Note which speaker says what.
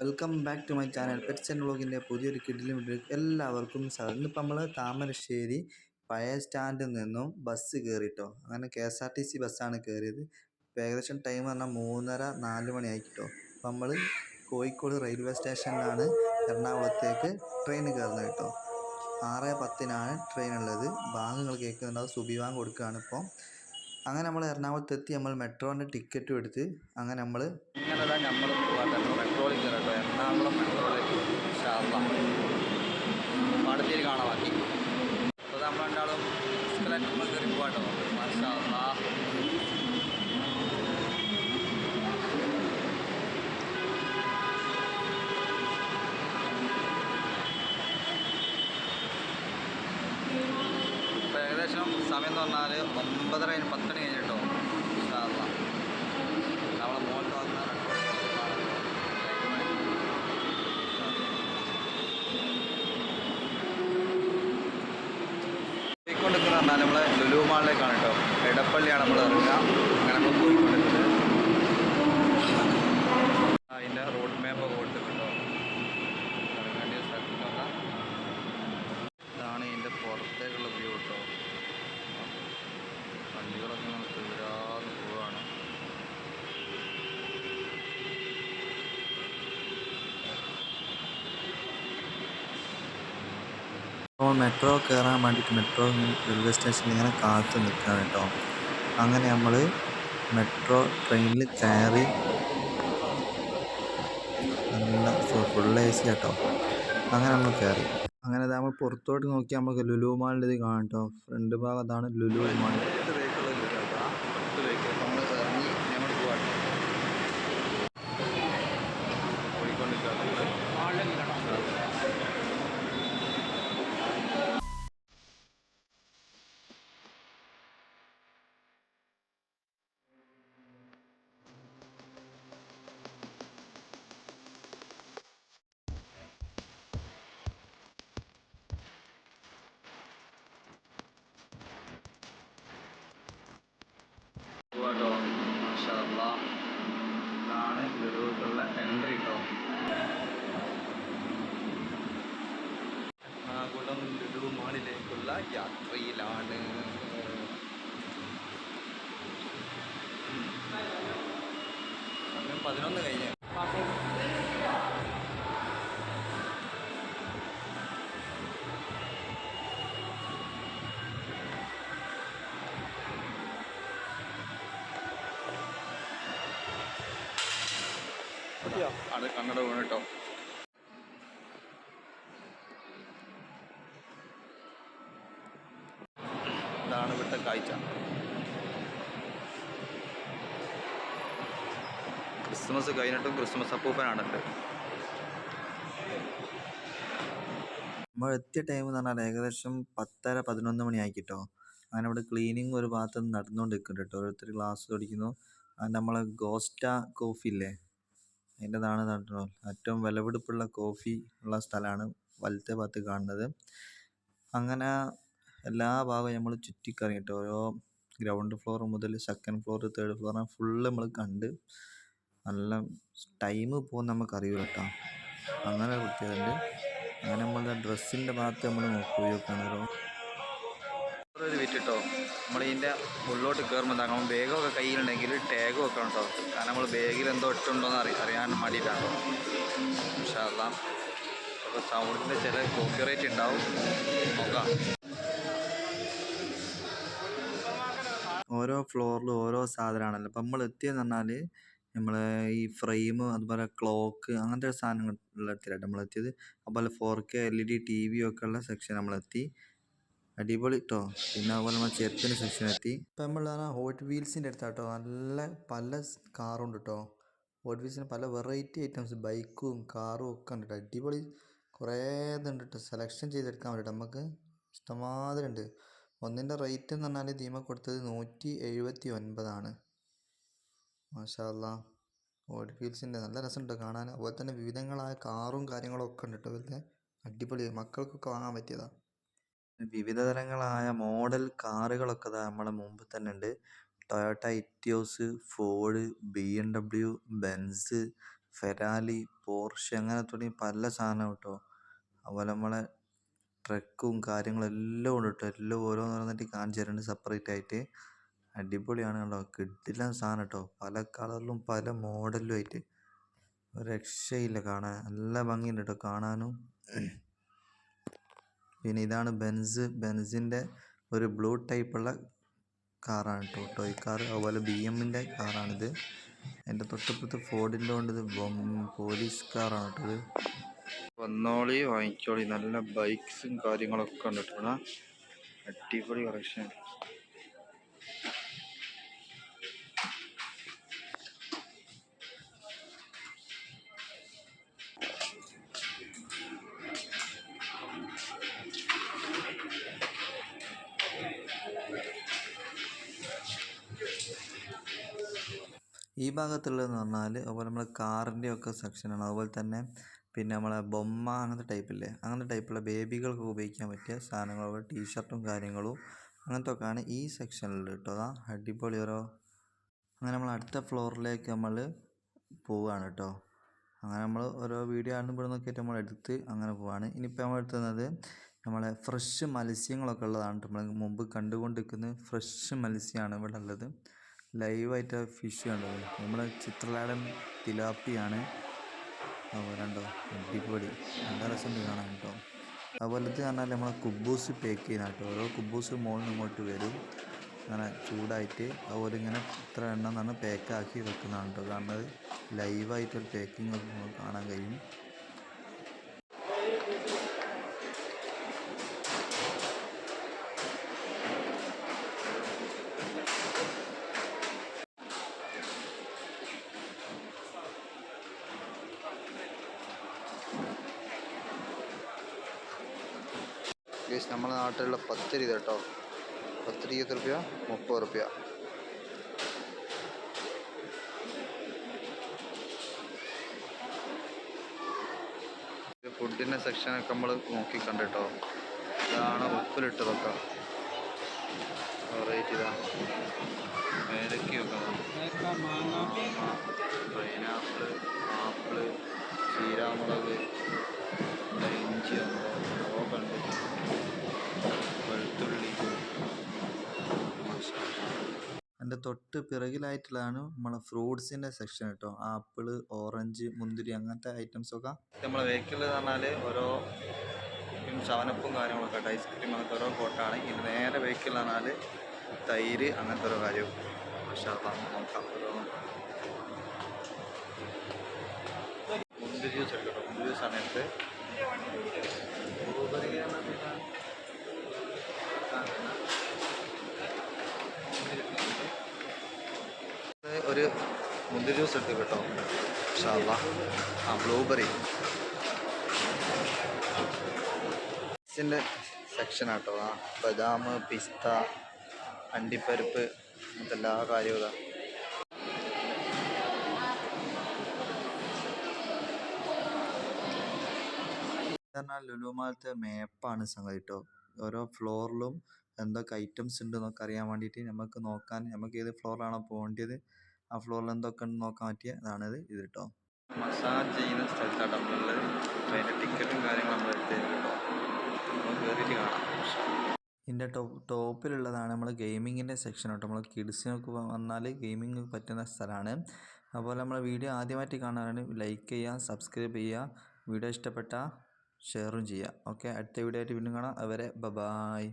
Speaker 1: Welcome back to my channel pets and വ്ളോഗിൻ്റെ പുതിയൊരു കിടിലൻ വീഡിയോയിലേക്ക് എല്ലാവർക്കും സ്വാഗതം. ഇന്നിപ്പോൾ നമ്മൾ താമരശ്ശേരി പഴയ സ്റ്റാൻഡിൽ നിന്നും ബസ് കയറിട്ടോ. അങ്ങനെ KSRTC ബസ്സാണ് കയറിയത്. ഇപ്പോൾ ഏകദേശം ടൈം പറഞ്ഞാൽ 3:30-4 മണി ആയിട്ടോ. അപ്പോൾ നമ്മൾ കോഴിക്കോട് റെയിൽവേ സ്റ്റേഷനിലാണ് എറണാകുളത്തേക്ക് ട്രെയിൻ കയറുന്നത് കേട്ടോ. 6:10-നാണ് ട്രെയിൻ ഉള്ളത്. ബാങ്കുകൾ കേൾക്കുന്നുണ്ടാവും, സുബിവാങ് കൊടുക്കുകയാണ് ഇപ്പോൾ. അങ്ങനെ നമ്മൾ എറണാകുളത്തെത്തി. നമ്മൾ മെട്രോൻ്റെ ടിക്കറ്റും എടുത്ത് അങ്ങനെ നമ്മൾ മെട്രോയിൽ കയറട്ടോ. എറണാകുളം മെട്രോയിലേക്ക് പാടത്തേക്ക് കാണാൻ ബാക്കി. അപ്പോൾ നമ്മൾ രണ്ടാളും നമ്മൾ കയറി പോകാട്ടോ. മാഷാ അല്ലാഹ്. ഇപ്പോൾ ഏകദേശം സമയം എന്ന് പറഞ്ഞാൽ 9:30 10 മണി കഴിഞ്ഞിട്ടോ. മാഷാ അല്ലാഹ്. നമ്മളെ മോൾക്ക് വന്ന പോയിക്കൊണ്ടിരിക്കുന്നത് പറഞ്ഞാൽ നമ്മളെ ലുലു മാളിലേക്കാണ് കേട്ടോ. എടപ്പള്ളിയാണ് നമ്മൾ ഇറങ്ങുക. അങ്ങനെ നമ്മൾ പോയിക്കൊണ്ടിരിക്കുന്നത്. അതിൻ്റെ റോഡ് മാപ്പൊക്കെ കൊടുത്തിട്ടുണ്ടോ. ഇറങ്ങേണ്ട സ്ഥലത്തൊക്കെ ഇതാണ് ഇതിൻ്റെ പുറത്തേക്കുള്ള വ്യൂ കേട്ടോ. വണ്ടികളൊക്കെ നമ്മൾ തീരാതെ പോവുകയാണ്. അപ്പോൾ മെട്രോ കയറാൻ വേണ്ടിയിട്ട് മെട്രോ റെയിൽവേ സ്റ്റേഷനിൽ ഇങ്ങനെ കാത്തു നിൽക്കുകയാണ് കേട്ടോ. അങ്ങനെ നമ്മൾ മെട്രോ ട്രെയിനിൽ കയറി. നല്ല ഫുൾ AC കേട്ടോ. അങ്ങനെ നമ്മൾ കയറി. അങ്ങനെ നമ്മൾ പുറത്തോട്ട് നോക്കി നമുക്ക് ലുലു മാളിൻ്റെ ഇത് കാണാം കേട്ടോ. ഫ്രണ്ട് ഭാഗം അതാണ് ലുലു മാൾ. ഇതാണ് ലുലുവിലേക്കുള്ള എൻട്രി കേട്ടോ. എറണാകുളം ലുലു മാളിലേക്കുള്ള യാത്രയിലാണ്. സമയം 11 കഴിഞ്ഞ്. അത് കണ്ണട വീണ് കേട്ടോ. ഇതാണ് ഇവിടുത്തെ കാഴ്ച. ക്രിസ്മസ് കഴിഞ്ഞിട്ടും ക്രിസ്മസ് അപ്പൂപ്പനാണ്. നമ്മൾ എത്തിയ ടൈം എന്ന് പറഞ്ഞാൽ ഏകദേശം 10:30-11 മണി ആയിട്ടോ. അങ്ങനെ ഇവിടെ ക്ലീനിങ് ഒരു ഭാഗത്ത് നടന്നുകൊണ്ടിരിക്കുന്നുണ്ട് കേട്ടോ. ഓരോരുത്തർ ഗ്ലാസ് തുടയ്ക്കുന്നു. അത് നമ്മളെ ഗോസ്റ്റ കോഫി ഇല്ലേ, അതിൻ്റെതാണ് കേട്ടോ. ഏറ്റവും വിലപിടിപ്പുള്ള കോഫി ഉള്ള സ്ഥലമാണ് വലത്തെ ഭാഗത്ത് കാണുന്നത്. അങ്ങനെ എല്ലാ ഭാഗവും നമ്മൾ ചുറ്റിക്കറങ്ങി കേട്ടോ. ഓരോ ഗ്രൗണ്ട് ഫ്ലോർ മുതൽ second floor, third floor full നമ്മൾ കണ്ട്. നല്ല ടൈം പോകുന്ന നമുക്കറിയില്ല കേട്ടോ. അങ്ങനെ പ്രത്യേകതയുണ്ട്. അങ്ങനെ നമ്മളുടെ ഡ്രസ്സിൻ്റെ ഭാഗത്ത് നമ്മൾ നോക്കുകയാണല്ലോ. ഒരു വിറ്റിട്ടോ. നമ്മളിതിൻ്റെ ഉള്ളിലോട്ട് കയറുമ്പോൾ നമ്മൾ ബാഗൊക്കെ കയ്യിലുണ്ടെങ്കിൽ ടാഗ് വെക്കണം കേട്ടോ. കാരണം നമ്മൾ ബാഗിൽ എന്തോ ഇട്ടുണ്ടോയെന്ന് അറിയാൻ വേണ്ടിയിട്ടാണോ. ഇൻഷാ അല്ലാഹ്. അപ്പോൾ സൗണ്ടിൻ്റെ ചില കോപ്പിറൈറ്റ് ഉണ്ടാവും, നോക്കാം. ഓരോ ഫ്ലോറിലും ഓരോ സാധനമാണല്ലോ. അപ്പം നമ്മൾ എത്തിയെന്ന് പറഞ്ഞാൽ നമ്മൾ ഈ ഫ്രെയിം, അതുപോലെ ക്ലോക്ക്, അങ്ങനത്തെ സാധനങ്ങളിലെത്തിയിട്ടാണ് നമ്മളെത്തിയത്. അതുപോലെ 4K LED TV ഒക്കെ ഉള്ള സെക്ഷൻ നമ്മളെത്തി. അടിപൊളി കേട്ടോ. പിന്നെ അതുപോലെ നമ്മൾ ചെരുപ്പിൻ്റെ സെക്ഷൻ എത്തി. ഇപ്പം നമ്മൾ ഹോട്ട് വീൽസിൻ്റെ അടുത്താട്ടോ. നല്ല പല കാറും ഉണ്ട് കേട്ടോ. ഹോട്ട് വീൽസിന് പല വെറൈറ്റി ഐറ്റംസ്, ബൈക്കും കാറും ഒക്കെ ഉണ്ട് കേട്ടോ. അടിപൊളി കുറേ ഇതുണ്ട് കേട്ടോ. സെലക്ഷൻ ചെയ്തെടുക്കാൻ വേണ്ടിയിട്ട് നമുക്ക് ഇഷ്ടമാതിരി ഉണ്ട്. ഒന്നിൻ്റെ റേറ്റ് എന്ന് പറഞ്ഞാൽ ദീമ കൊടുത്തത് 179 മാഷാ അല്ലാഹ്. ഹോട്ട് വീൽസിൻ്റെ നല്ല രസമുണ്ട് കാണാൻ. അതുപോലെ തന്നെ വിവിധങ്ങളായ കാറും കാര്യങ്ങളും ഒക്കെ ഉണ്ട് കേട്ടോ. വെറുതെ അടിപൊളി, മക്കൾക്കൊക്കെ വാങ്ങാൻ പറ്റിയതാണ്. വിവിധ തരങ്ങളായ മോഡൽ കാറുകളൊക്കെ നമ്മളെ മുമ്പ് തന്നെ ഉണ്ട്. Toyota Etios, Ford, BMW, Benz, Ferrari, Porsche അങ്ങനെ തുടങ്ങി പല സാധനം കേട്ടോ. അതുപോലെ നമ്മളെ ട്രക്കും കാര്യങ്ങളും എല്ലാം ഉണ്ട് കേട്ടോ. എല്ലാം ഓരോന്നിട്ട് കാണിച്ചു തരുന്നുണ്ട് സെപ്പറേറ്റ് ആയിട്ട്. അടിപൊളിയാണ് കേട്ടോ. കിടിലൻ സാധനം കേട്ടോ. പല കളറിലും പല മോഡലിലും ആയിട്ട് ഒരു രക്ഷയില്ല കാണാൻ. നല്ല ഭംഗിയുണ്ട് കേട്ടോ കാണാനും. പിന്നെ ഇതാണ് ബെൻസിൻ്റെ ഒരു ബ്ലൂ ടൈപ്പുള്ള കാറാണ് കേട്ടോ, ടോയ് കാർ. അതുപോലെ BMൻ്റെ കാറാണിത്. എൻ്റെ തൊട്ടപ്പുറത്ത് ഫോർഡിൻ്റെ കൊണ്ട് ഇത് പോലീസ് കാറാണ് കേട്ടോ ഇത്. വന്നോളി വാങ്ങിക്കോളി. നല്ല ബൈക്സും കാര്യങ്ങളൊക്കെ ഉണ്ട് കേട്ടോ. അടിപൊളി കളക്ഷൻ. ഈ ഭാഗത്തുള്ളതെന്ന് പറഞ്ഞാൽ അതുപോലെ നമ്മളെ കാറിൻ്റെ ഒക്കെ സെക്ഷനാണ്. അതുപോലെ തന്നെ പിന്നെ നമ്മളെ ബൊമ്മ അങ്ങനത്തെ ടൈപ്പില്ലേ, അങ്ങനത്തെ ടൈപ്പുള്ള ബേബികൾക്ക് ഉപയോഗിക്കാൻ പറ്റിയ സാധനങ്ങൾ, അതുപോലെ ടീഷർട്ടും കാര്യങ്ങളും അങ്ങനത്തെ ഒക്കെയാണ് ഈ സെക്ഷനിൽ കേട്ടോ. അടിപൊളി ഓരോ. അങ്ങനെ നമ്മൾ അടുത്ത ഫ്ലോറിലേക്ക് നമ്മൾ പോവുകയാണ് കേട്ടോ. അങ്ങനെ നമ്മൾ ഓരോ വീഡിയോ ആണ് ഇവിടെ നോക്കിയിട്ട് നമ്മൾ എടുത്ത് അങ്ങനെ പോവാണ്. ഇനിയിപ്പോൾ നമ്മൾ എടുത്തുന്നത് നമ്മളെ ഫ്രഷ് മത്സ്യങ്ങളൊക്കെ ഉള്ളതാണ്. നമ്മൾ മുമ്പ് കണ്ടുകൊണ്ടിരിക്കുന്നത് ഫ്രഷ് മത്സ്യമാണ് ഇവിടെ ഉള്ളത്. ലൈവായിട്ട് ഫിഷ് കണ്ടത് നമ്മളെ ചിത്രലാടൻ തിലാപ്പിയാണ്. അതുപോലെ ഉണ്ടോ അടിപൊളി, നല്ല രസമുണ്ട് കാണാൻ കേട്ടോ. അതുപോലെ ഇത് പറഞ്ഞാൽ നമ്മളെ കുബൂസ് പേക്ക് ചെയ്യുന്ന കേട്ടോ. ഓരോ കുബൂസ് മുകളിൽ നിന്ന് ഇങ്ങോട്ട് വരും അങ്ങനെ ചൂടായിട്ട്. അതുപോലെ ഇങ്ങനെ ഇത്ര എണ്ണം എന്നാണ് പാക്കാക്കി വെക്കുന്നതാണ് കേട്ടോ കാണുന്നത്. ലൈവായിട്ടൊരു പാക്കിങ് ഒക്കെ നമുക്ക് കാണാൻ കഴിയും. നമ്മുടെ നാട്ടിലുള്ള പത്തിരി കേട്ടോ. പത്തിരി 20 റുപ്യ, 30 റുപ്യ. ഫുഡിൻ്റെ സെക്ഷനൊക്കെ നമ്മൾ നോക്കി കണ്ടിട്ടോ. ഇതാണ് ഉപ്പിലിട്ടതൊക്കെ വെറൈറ്റി. ഇതാണ് ഏലക്കൊക്കെ, പൈനാപ്പിള്, ആപ്പിള്, ചീരാമുളക്, ഇഞ്ചി, ഒക്കെ ഉണ്ട്, വെളുത്തുള്ളി. എൻ്റെ തൊട്ട് പിറകിലായിട്ടുള്ളതാണ് നമ്മളെ ഫ്രൂട്ട്സിൻ്റെ സെക്ഷൻ കേട്ടോ. ആപ്പിള്, ഓറഞ്ച്, മുന്തിരി അങ്ങനത്തെ ഐറ്റംസൊക്കെ നമ്മളെ വെഹിക്കിളിൽ എന്ന് പറഞ്ഞാൽ ഓരോ ചവനപ്പും കാര്യങ്ങളൊക്കെ, ഐസ്ക്രീം അങ്ങനത്തെ ഓരോ കോട്ടാണ്. ഇത് നേരെ വെഹിക്കിളിൽ എന്ന് പറഞ്ഞാൽ തൈര് അങ്ങനത്തെ ഓരോ കാര്യവും. പക്ഷേ നോക്കാം. മുന്തിരി ജ്യൂസ് എടുക്കട്ടോ. മുന്തിരി ജ്യൂസാണ് എടുത്ത്. ഒരു മുന്തിരി ജ്യൂസ് എടുത്ത് കേട്ടോ. ബ്ലൂബെറി ൻ്റെ സെക്ഷനാട്ടോ. ബദാം, പിസ്ത, അണ്ടിപ്പരിപ്പ്, അങ്ങനത്തെ എല്ലാ കാര്യവും ഇതാ. പറഞ്ഞാൽ ലുലുമാളത്തെ മാപ്പാണ് സംഗതി കേട്ടോ. ഓരോ ഫ്ലോറിലും എന്തൊക്കെ ഐറ്റംസ് ഉണ്ട് എന്നൊക്കെ അറിയാൻ വേണ്ടിയിട്ട് നമുക്ക് നോക്കാൻ, നമുക്ക് ഏത് ഫ്ലോറിലാണോ പോകേണ്ടത് ആ ഫ്ലോറിൽ എന്തൊക്കെ ഉണ്ടെന്ന് നോക്കാൻ പറ്റിയ ഇതാണിത് ഇത് കേട്ടോ. മസാജ് ചെയ്യുന്ന സ്ഥലത്താണ് നമ്മളുള്ളത്. അതിൻ്റെ ടിക്കറ്റും കാര്യങ്ങളും നമ്മൾ എടുത്ത് തരും കേട്ടോ. നമ്മൾ കയറിയിട്ട് കാണാം. ഇതിൻ്റെ ടോപ്പിലുള്ളതാണ് നമ്മൾ ഗെയിമിങ്ങിൻ്റെ സെക്ഷൻ കേട്ടോ. നമ്മൾ കിഡ്സിനൊക്കെ വന്നാൽ ഗെയിമിങ് പറ്റുന്ന സ്ഥലമാണ്. അതുപോലെ നമ്മളെ വീഡിയോ ആദ്യമായിട്ട് കാണാനാണ് ലൈക്ക് ചെയ്യുക, സബ്സ്ക്രൈബ് ചെയ്യുക, വീഡിയോ ഇഷ്ടപ്പെട്ടാൽ ഷെയറും ചെയ്യുക. ഓക്കെ, അടുത്ത വീഡിയോ ആയിട്ട് വീണ്ടും കാണാം. അതുവരെ ബൈ.